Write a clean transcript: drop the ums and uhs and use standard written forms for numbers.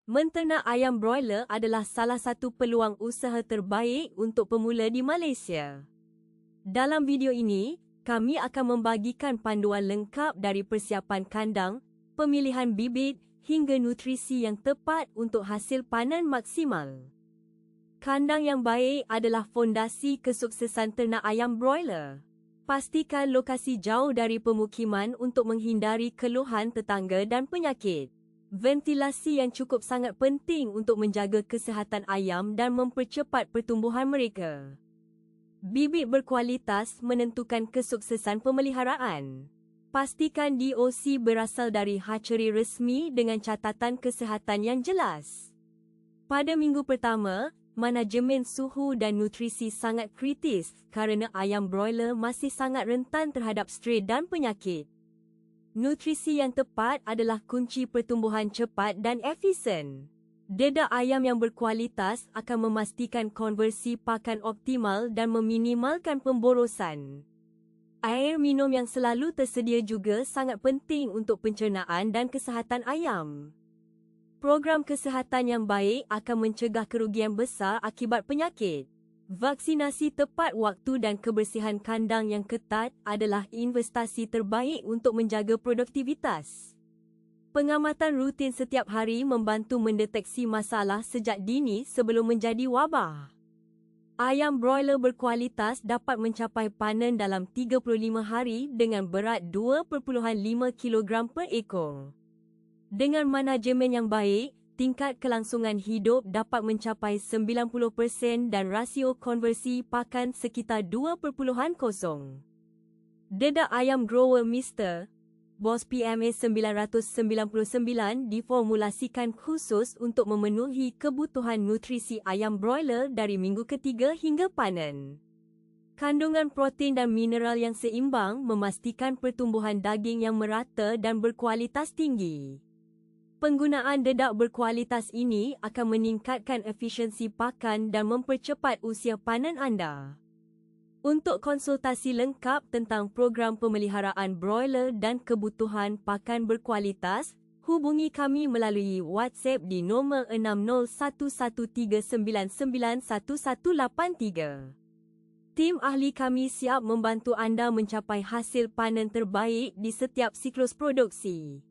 Menternak ayam broiler adalah salah satu peluang usaha terbaik untuk pemula di Malaysia. Dalam video ini, kami akan membagikan panduan lengkap dari persiapan kandang, pemilihan bibit hingga nutrisi yang tepat untuk hasil panen maksimal. Kandang yang baik adalah fondasi kesuksesan ternak ayam broiler. Pastikan lokasi jauh dari pemukiman untuk menghindari keluhan tetangga dan penyakit. Ventilasi yang cukup sangat penting untuk menjaga kesihatan ayam dan mempercepat pertumbuhan mereka. Bibit berkualitas menentukan kesuksesan pemeliharaan. Pastikan DOC berasal dari hatchery resmi dengan catatan kesihatan yang jelas. Pada minggu pertama, manajemen suhu dan nutrisi sangat kritis kerana ayam broiler masih sangat rentan terhadap stray dan penyakit. Nutrisi yang tepat adalah kunci pertumbuhan cepat dan efisien. Dedak ayam yang berkualitas akan memastikan konversi pakan optimal dan meminimalkan pemborosan. Air minum yang selalu tersedia juga sangat penting untuk pencernaan dan kesihatan ayam. Program kesihatan yang baik akan mencegah kerugian besar akibat penyakit. Vaksinasi tepat waktu dan kebersihan kandang yang ketat adalah investasi terbaik untuk menjaga produktivitas. Pengamatan rutin setiap hari membantu mendeteksi masalah sejak dini sebelum menjadi wabak. Ayam broiler berkualitas dapat mencapai panen dalam 35 hari dengan berat 2.5 kg per ekor. Dengan manajemen yang baik, tingkat kelangsungan hidup dapat mencapai 90% dan rasio konversi pakan sekitar 2.0. Dedak ayam grower Mr. Boss PMA 999 diformulasikan khusus untuk memenuhi kebutuhan nutrisi ayam broiler dari minggu ketiga hingga panen. Kandungan protein dan mineral yang seimbang memastikan pertumbuhan daging yang merata dan berkualitas tinggi. Penggunaan dedak berkualitas ini akan meningkatkan efisiensi pakan dan mempercepat usia panen anda. Untuk konsultasi lengkap tentang program pemeliharaan broiler dan kebutuhan pakan berkualitas, hubungi kami melalui WhatsApp di nombor 6011399183. Tim ahli kami siap membantu anda mencapai hasil panen terbaik di setiap siklus produksi.